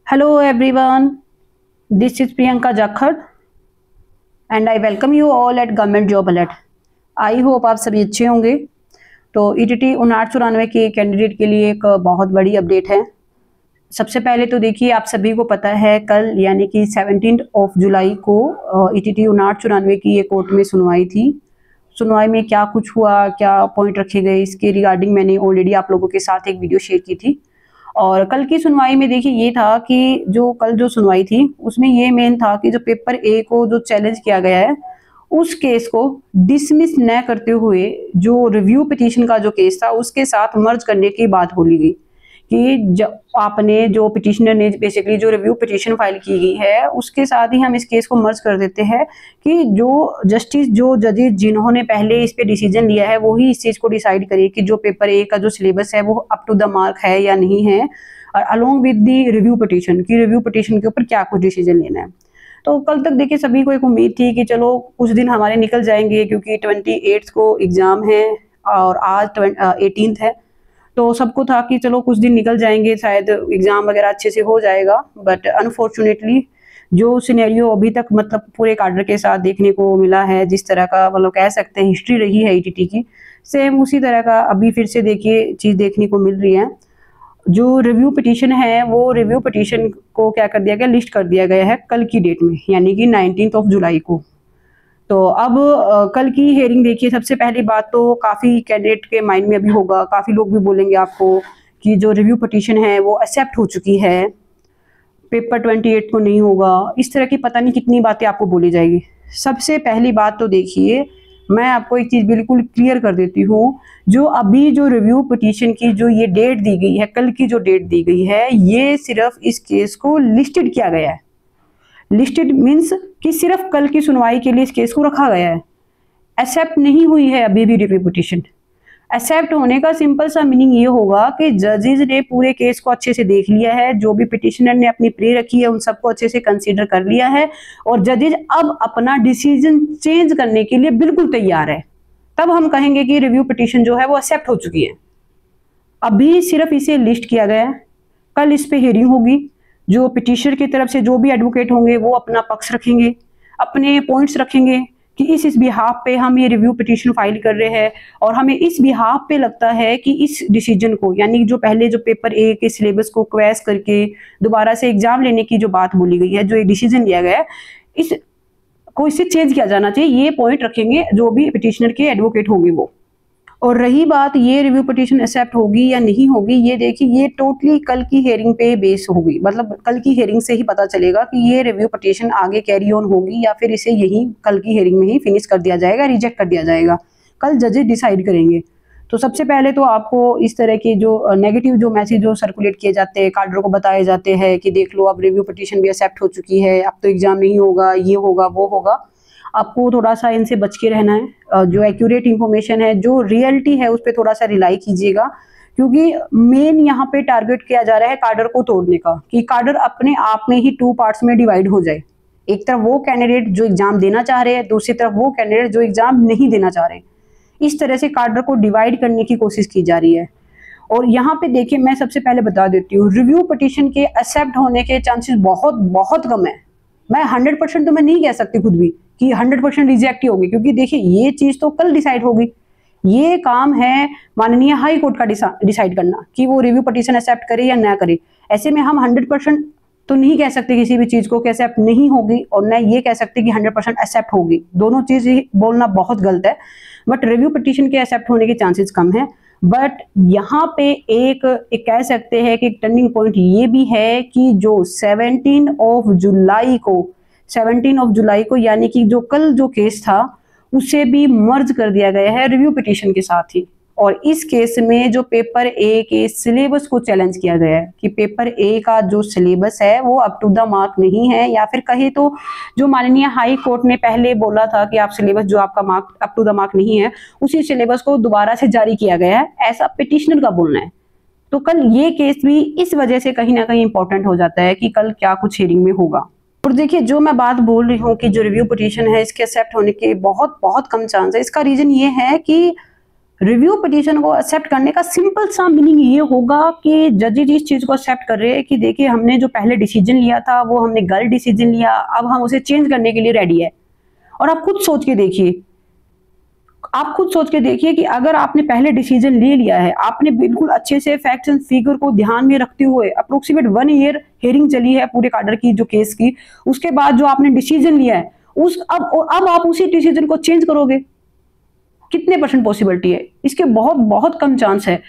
Hello everyone, this is Priyanka Jakhar and I welcome you all at Government Job Alert. I hope आप सभी अच्छे होंगे। तो ETT 5994 के कैंडिडेट के लिए एक बहुत बड़ी अपडेट है। सबसे पहले तो देखिए, आप सभी को पता है कल यानी कि 17 जुलाई को ईटीटी 5994 की ये कोर्ट में सुनवाई थी। सुनवाई में क्या कुछ हुआ, क्या पॉइंट रखे गए, इसके रिगार्डिंग मैंने ऑलरेडी आप लोगों के साथ एक वीडियो शेयर की थी। और कल की सुनवाई में देखिए ये था कि जो सुनवाई थी उसमें ये मेन था कि जो पेपर ए को जो चैलेंज किया गया है उस केस को डिसमिस न करते हुए जो रिव्यू पिटीशन का जो केस था उसके साथ मर्ज करने की बात बोली गई कि जब आपने जो पिटिशनर ने बेसिकली जो रिव्यू पिटीशन फाइल की गई है उसके साथ ही हम इस केस को मर्ज कर देते हैं कि जो जजेस जिन्होंने पहले इस पे डिसीजन लिया है वो ही इस चीज को डिसाइड करिए कि जो पेपर ए का जो सिलेबस है वो अप टू द मार्क है या नहीं है, और along with the review petition के ऊपर क्या कुछ डिसीजन लेना है। तो कल तक देखिए सभी को एक उम्मीद थी कि चलो कुछ दिन हमारे निकल जाएंगे क्योंकि 28 को एग्जाम है और आज 18 है, तो सबको था कि चलो कुछ दिन निकल जाएंगे, शायद एग्जाम वगैरह अच्छे से हो जाएगा। बट अनफॉर्चुनेटली जो सिनेरियो अभी तक मतलब पूरे काडर के साथ देखने को मिला है, जिस तरह का मतलब कह सकते हैं हिस्ट्री रही है ईटीटी की, सेम उसी तरह का अभी फिर से देखिए चीज देखने को मिल रही है। जो रिव्यू पिटीशन है वो रिव्यू पिटीशन को क्या कर दिया गया, लिस्ट कर दिया गया है कल की डेट में यानी कि 19 जुलाई को। तो अब कल की हियरिंग देखिए, सबसे पहली बात तो काफ़ी कैंडिडेट के माइंड में अभी होगा, काफ़ी लोग भी बोलेंगे आपको कि जो रिव्यू पिटीशन है वो एक्सेप्ट हो चुकी है, पेपर 28 को नहीं होगा, इस तरह की पता नहीं कितनी बातें आपको बोली जाएगी। सबसे पहली बात तो देखिए, मैं आपको एक चीज़ बिल्कुल क्लियर कर देती हूँ, जो अभी जो रिव्यू पिटीशन की जो ये डेट दी गई है, कल की जो डेट दी गई है, ये सिर्फ इस केस को लिस्टेड किया गया है। लिस्टेड मीन्स कि सिर्फ कल की सुनवाई के लिए इस केस को रखा गया है, एक्सेप्ट नहीं हुई है अभी भी रिव्यू पिटीशन। एक्सेप्ट होने का सिंपल सा मीनिंग ये होगा कि जजेस ने पूरे केस को अच्छे से देख लिया है, जो भी पिटिशनर ने अपनी प्ले रखी है उन सबको अच्छे से कंसीडर कर लिया है और जजेस अब अपना डिसीजन चेंज करने के लिए बिल्कुल तैयार है। तब हम कहेंगे कि रिव्यू पिटीशन जो है वो एक्सेप्ट हो चुकी है। अभी सिर्फ इसे लिस्ट किया गया है, कल इस पे हियरिंग होगी। जो पिटिशनर की तरफ से जो भी एडवोकेट होंगे वो अपना पक्ष रखेंगे, अपने पॉइंट्स रखेंगे कि इस बिहाफ पे हम ये रिव्यू पिटीशन फाइल कर रहे हैं और हमें इस बिहाफ पे लगता है कि इस डिसीजन को यानी जो पहले जो पेपर ए के सिलेबस को क्वेस करके दोबारा से एग्जाम लेने की जो बात बोली गई है, जो एक डिसीजन लिया गया है, इससे चेंज किया जाना चाहिए। ये पॉइंट रखेंगे जो भी पिटिशनर के एडवोकेट होंगे वो। और रही बात ये रिव्यू पिटीशन एक्सेप्ट होगी या नहीं होगी, ये देखिए ये टोटली कल की हियरिंग पे बेस होगी। मतलब कल की हियरिंग से ही पता चलेगा कि ये रिव्यू पिटीशन आगे कैरी ऑन होगी या फिर इसे यही कल की हियरिंग में ही फिनिश कर दिया जाएगा, रिजेक्ट कर दिया जाएगा। कल जजेस डिसाइड करेंगे। तो सबसे पहले तो आपको इस तरह के जो नेगेटिव जो मैसेज जो सर्कुलेट किए जाते हैं, काडर को बताए जाते हैं कि देख लो अब रिव्यू पिटीशन भी एक्सेप्ट हो चुकी है, अब तो एग्जाम नहीं होगा, ये होगा वो होगा, आपको थोड़ा सा इनसे बच के रहना है। जो एक्यूरेट इंफॉर्मेशन है, जो रियलिटी है, उस पर थोड़ा सा रिलाई कीजिएगा, क्योंकि मेन यहाँ पे टारगेट किया जा रहा है काडर को तोड़ने का, कि काडर अपने आप में ही 2 पार्ट्स में डिवाइड हो जाए। एक तरफ वो कैंडिडेट जो एग्जाम देना चाह रहे हैं, दूसरी तरफ वो कैंडिडेट जो एग्जाम नहीं देना चाह रहे। इस तरह से काडर को डिवाइड करने की कोशिश की जा रही है। और यहाँ पे देखिए, मैं सबसे पहले बता देती हूँ, रिव्यू पिटीशन के एक्सेप्ट होने के चांसेस बहुत बहुत कम है। मैं 100% तो मैं नहीं कह सकती खुद भी कि 100% रिजेक्ट ही होगी, क्योंकि देखिए ये चीज तो कल डिसाइड होगी। ये काम है माननीय हाई कोर्ट का डिसाइड करना कि वो रिव्यू पिटीशन एक्सेप्ट करे या ना करे। ऐसे में हम 100% तो नहीं कह सकते किसी भी चीज को कि एक्सेप्ट नहीं होगी, और न ये कह सकते कि 100% एक्सेप्ट होगी। दोनों चीज बोलना बहुत गलत है। बट रिव्यू पिटीशन के एक्सेप्ट होने के चांसेस कम है। बट यहाँ पे एक कह सकते हैं कि टर्निंग पॉइंट ये भी है कि जो 17 जुलाई को यानी कि जो कल जो केस था उसे भी मर्ज कर दिया गया है रिव्यू पिटीशन के साथ ही। और इस केस में जो पेपर ए के सिलेबस को चैलेंज किया गया है कि पेपर ए का जो सिलेबस है वो अप टू द मार्क नहीं है, या फिर कहे तो जो माननीय हाई कोर्ट ने पहले बोला था कि आप सिलेबस जो आपका mark up to the mark नहीं है, उसी सिलेबस को दोबारा से जारी किया गया है, ऐसा पिटिशनर का बोलना है। तो कल ये केस भी इस वजह से कहीं ना कहीं इंपॉर्टेंट हो जाता है कि कल क्या कुछ हियरिंग में होगा। और देखिए जो मैं बात बोल रही हूँ कि जो रिव्यू पिटीशन है इसके एक्सेप्ट होने के बहुत बहुत कम चांस है, इसका रीजन ये है कि रिव्यू पिटीशन को एक्सेप्ट करने का सिंपल सा मीनिंग ये होगा कि जजेज इस चीज को एक्सेप्ट कर रहे हैं कि देखिए हमने जो पहले डिसीजन लिया था वो हमने गलत डिसीजन लिया, अब हम उसे चेंज करने के लिए रेडी है। और आप खुद सोच के देखिए, कि अगर आपने पहले डिसीजन ले लिया है, आपने बिल्कुल अच्छे से फैक्ट्स एंड फिगर को ध्यान में रखते हुए अप्रोक्सीमेट 1 ईयर हियरिंग चली है पूरे काडर की जो केस की, उसके बाद जो आपने डिसीजन लिया है अब आप उसी डिसीजन को चेंज करोगे, कितने % पॉसिबिलिटी है? इसके बहुत बहुत कम चांस है।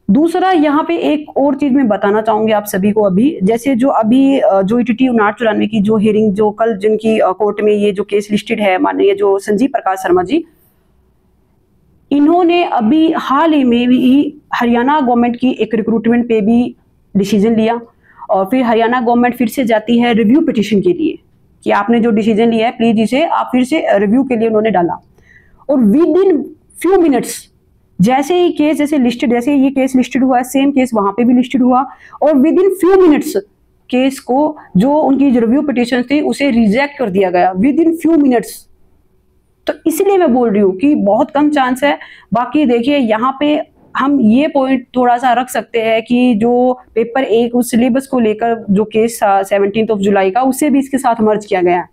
दूसरा यहाँ पे एक और चीज मैं बताना चाहूंगी आप सभी को, अभी जैसे जो ETT 5994 की जो हियरिंग जो कल जिनकी कोर्ट में ये जो केस लिस्टेड है, माननीय जो संजीव प्रकाश शर्मा जी, इन्होंने अभी हाल ही में भी हरियाणा गवर्नमेंट की एक रिक्रूटमेंट पे भी डिसीजन लिया और फिर हरियाणा गवर्नमेंट फिर से जाती है रिव्यू पिटीशन के लिए कि आपने जो डिसीजन लिया है प्लीज इसे आप फिर से रिव्यू के लिए उन्होंने डाला। और विद इन फ्यू मिनट्स जैसे ही केस जैसे ये केस लिस्टेड हुआ, सेम केस वहां पे भी लिस्टेड हुआ और with in few minutes case को जो उनकी रिव्यू पिटीशन थी उसे रिजेक्ट कर दिया गया विद इन फ्यू मिनट्स। तो इसलिए मैं बोल रही हूँ कि बहुत कम चांस है। बाकी देखिए यहाँ पे हम ये पॉइंट थोड़ा सा रख सकते हैं कि जो पेपर 1 उस सिलेबस को लेकर जो केस था 17 जुलाई का, उसे भी इसके साथ मर्ज किया गया है।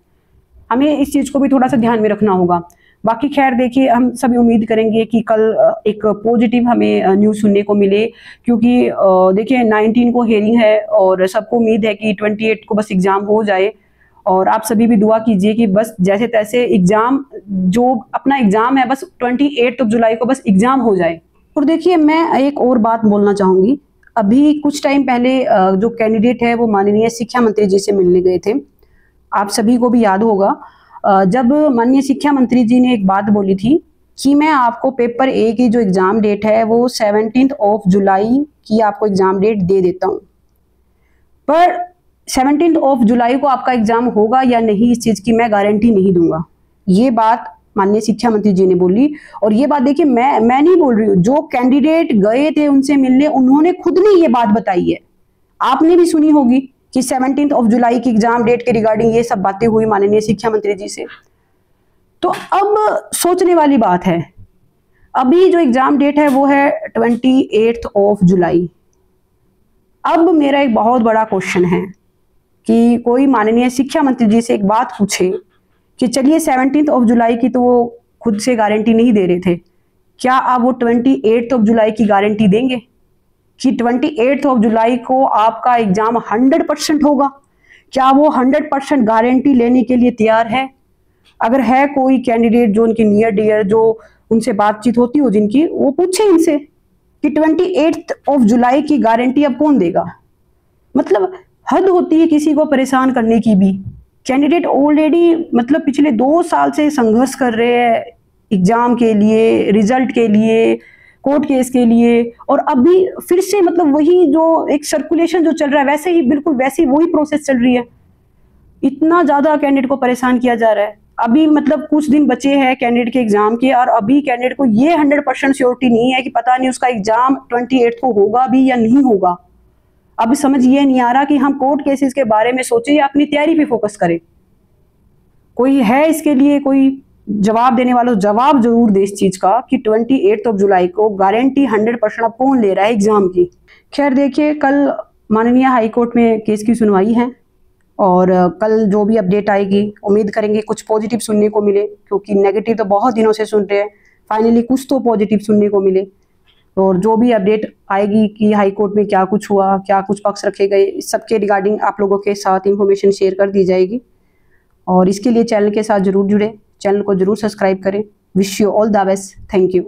हमें इस चीज को भी थोड़ा सा ध्यान में रखना होगा। बाकी खैर देखिए, हम सभी उम्मीद करेंगे कि कल एक पॉजिटिव हमें न्यूज़ सुनने को मिले, क्योंकि देखिए 19 को हियरिंग है और सबको उम्मीद है कि 28 को बस एग्जाम हो जाए। और आप सभी भी दुआ कीजिए कि बस जैसे तैसे एग्जाम, जो अपना एग्जाम है बस 28 जुलाई को बस एग्जाम हो जाए। और देखिए मैं एक और बात बोलना चाहूंगी, अभी कुछ टाइम पहले जो कैंडिडेट है वो माननीय शिक्षा मंत्री जी से मिलने गए थे। आप सभी को भी याद होगा जब माननीय शिक्षा मंत्री जी ने एक बात बोली थी कि मैं आपको पेपर 1 की जो एग्जाम डेट है वो 17 जुलाई की आपको एग्जाम डेट दे देता हूं, पर 17 जुलाई को आपका एग्जाम होगा या नहीं इस चीज की मैं गारंटी नहीं दूंगा। ये बात माननीय शिक्षा मंत्री जी ने बोली। और ये बात देखिए मैं नहीं बोल रही हूँ, जो कैंडिडेट गए थे उनसे मिलने उन्होंने खुद ने ये बात बताई है। आपने भी सुनी होगी कि 17 जुलाई की एग्जाम डेट के रिगार्डिंग ये सब बातें हुई माननीय शिक्षा मंत्री जी से। तो अब सोचने वाली बात है, अभी जो एग्जाम डेट है वो है 28 जुलाई। अब मेरा एक बहुत बड़ा क्वेश्चन है कि कोई माननीय शिक्षा मंत्री जी से एक बात पूछे कि चलिए 17 जुलाई की तो वो खुद से गारंटी नहीं दे रहे थे, क्या आप वो 28 जुलाई की गारंटी देंगे कि 28 जुलाई को आपका एग्जाम 100% होगा? क्या वो 100% गारंटी लेने के लिए तैयार है? अगर है कोई कैंडिडेट जो उनके नियर डियर, जो उनसे बातचीत होती हो जिनकी, वो पूछे इनसे कि 28 जुलाई की गारंटी अब कौन देगा? मतलब हद होती है किसी को परेशान करने की भी। कैंडिडेट ऑलरेडी मतलब पिछले 2 साल से संघर्ष कर रहे हैं एग्जाम के लिए, रिजल्ट के लिए, कोर्ट केस के लिए, और अभी फिर से मतलब वही जो एक सर्कुलेशन जो चल रहा है वैसे ही बिल्कुल वैसी वही प्रोसेस चल रही है। इतना ज्यादा कैंडिडेट को परेशान किया जा रहा है। अभी मतलब कुछ दिन बचे हैं कैंडिडेट के एग्जाम के, और अभी कैंडिडेट को ये 100% श्योरिटी नहीं है कि पता नहीं उसका एग्जाम 28 को होगा भी या नहीं होगा। अभी समझ ये नहीं आ रहा कि हम कोर्ट केसेस के बारे में सोचें या अपनी तैयारी पे फोकस करें। कोई है इसके लिए कोई जवाब देने वाला, जवाब जरूर दे इस चीज का कि 28 जुलाई को गारंटी 100% अब कौन ले रहा है एग्जाम की। खैर देखिए, कल माननीय हाई कोर्ट में केस की सुनवाई है और कल जो भी अपडेट आएगी उम्मीद करेंगे कुछ पॉजिटिव सुनने को मिले, क्योंकि नेगेटिव तो बहुत दिनों से सुन रहे हैं, फाइनली कुछ तो पॉजिटिव सुनने को मिले। और जो भी अपडेट आएगी कि हाई कोर्ट में क्या कुछ हुआ, क्या कुछ पक्ष रखे गए, इस सब के रिगार्डिंग आप लोगों के साथ इंफॉर्मेशन शेयर कर दी जाएगी। और इसके लिए चैनल के साथ जरूर जुड़े, चैनल को जरूर सब्सक्राइब करें। Wish you all the best. Thank you.